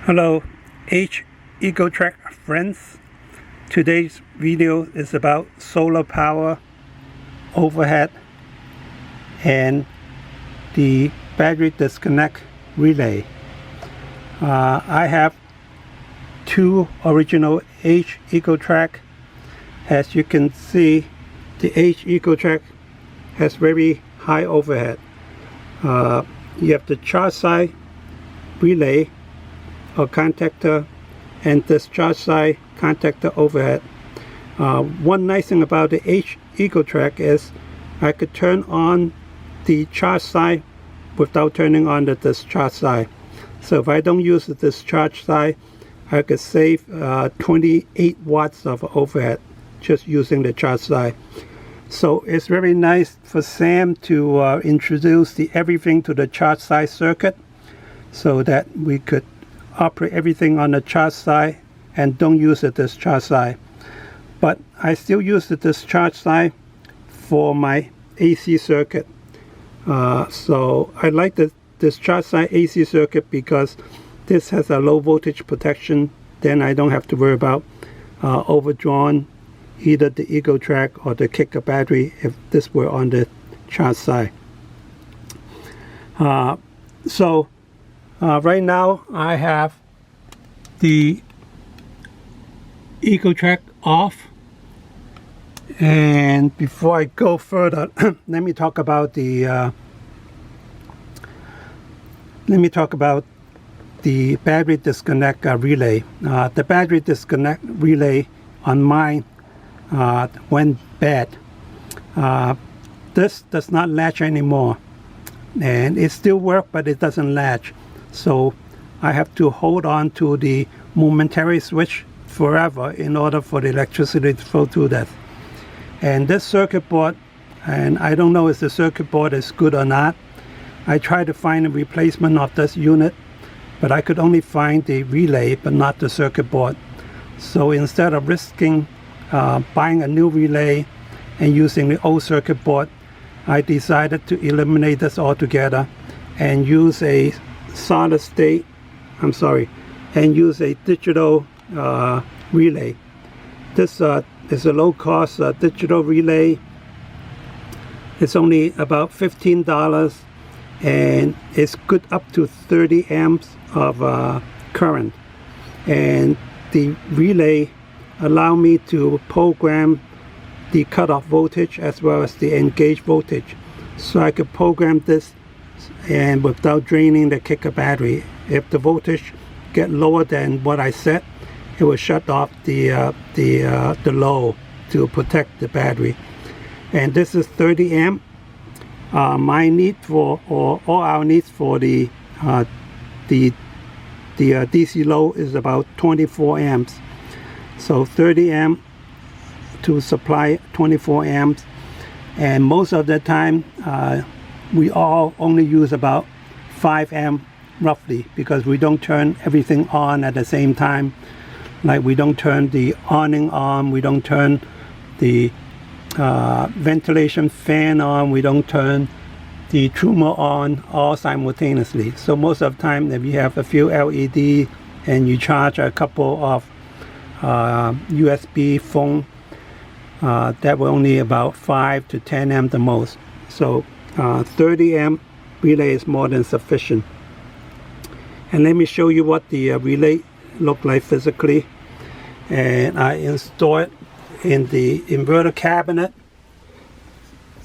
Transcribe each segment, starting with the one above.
Hello H-Ecotreks friends. Today's video is about solar power, overhead, and the battery disconnect relay. I have two original H-Ecotreks. As you can see, the H-Ecotreks has very high overhead. You have the charge side relay or contactor and discharge side contactor overhead. One nice thing about the H-Ecotreks is I could turn on the charge side without turning on the discharge side. So if I don't use the discharge side, I could save 28 watts of overhead just using the charge side. So it's very nice for Sam to introduce everything to the charge side circuit so that we could operate everything on the charge side and don't use the discharge side. But I still use the discharge side for my AC circuit. So I like the discharge side AC circuit because this has a low voltage protection. Then I don't have to worry about overdrawn either the Ecotreks or the kicker battery if this were on the charge side. Right now I have the Ecotreks off, and before I go further, let me talk about the battery disconnect relay. The battery disconnect relay on mine went bad. This does not latch anymore, and it still works, but it doesn't latch. So I have to hold on to the momentary switch forever in order for the electricity to flow through that. And this circuit board, and I don't know if the circuit board is good or not. I tried to find a replacement of this unit, but I could only find the relay but not the circuit board. So instead of risking buying a new relay and using the old circuit board, I decided to eliminate this altogether and use a use a digital relay. This is a low-cost digital relay. It's only about $15 and it's good up to 30 amps of current. And the relay allow me to program the cutoff voltage as well as the engage voltage. So I could program this and without draining the kicker battery. If the voltage get lower than what I set, it will shut off the load to protect the battery. And this is 30 amp. My need for, or all our needs for the DC load is about 24 amps. So 30 amp to supply 24 amps, and most of the time we all only use about 5 amp roughly, because we don't turn everything on at the same time. Like we don't turn the awning on, we don't turn the ventilation fan on, we don't turn the trimmer on all simultaneously. So most of the time if you have a few LED and you charge a couple of USB phone, that will only about 5 to 10 amp the most. So 30 amp relay is more than sufficient. And let me show you what the relay look like physically. And I install it in the inverter cabinet,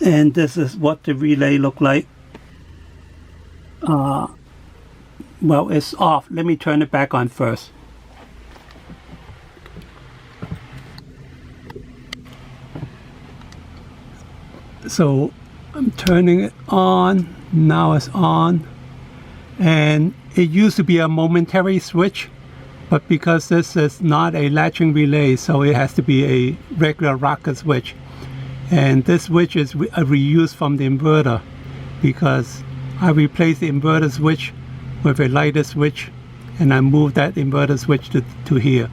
and this is what the relay look like. Well, it's off. Let me turn it back on first. So I'm turning it on. Now it's on, and it used to be a momentary switch, but because this is not a latching relay, so it has to be a regular rocket switch. And this switch is a reuse from the inverter, because I replaced the inverter switch with a lighter switch, and I moved that inverter switch to here.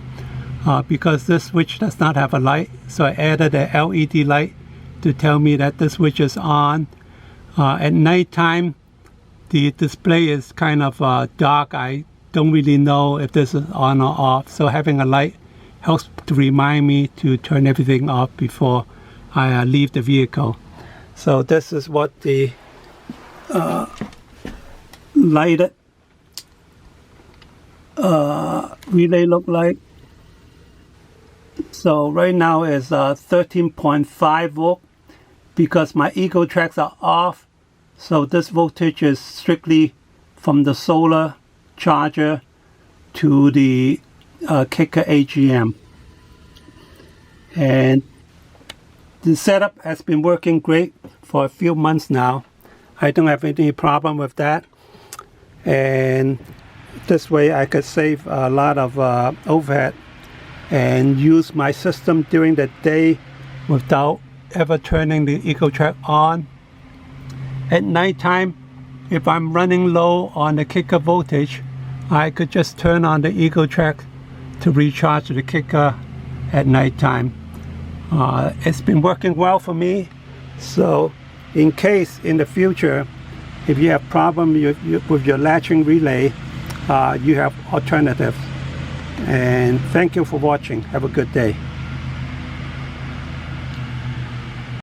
Because this switch does not have a light, so I added a LED light to tell me that the switch is on. At night time, the display is kind of dark. I don't really know if this is on or off. So having a light helps to remind me to turn everything off before I leave the vehicle. So this is what the lighted relay look like. So right now is 13.5 volt because my H-Ecotreks are off. So this voltage is strictly from the solar charger to the kicker AGM. And the setup has been working great for a few months now. I don't have any problem with that. And this way I could save a lot of overhead and use my system during the day without ever turning the H-Ecotrek on. At nighttime, if I'm running low on the kicker voltage, I could just turn on the H-Ecotrek to recharge the kicker at nighttime. It's been working well for me, so in case in the future if you have problem with your latching relay, you have alternatives. And thank you for watching. Have a good day.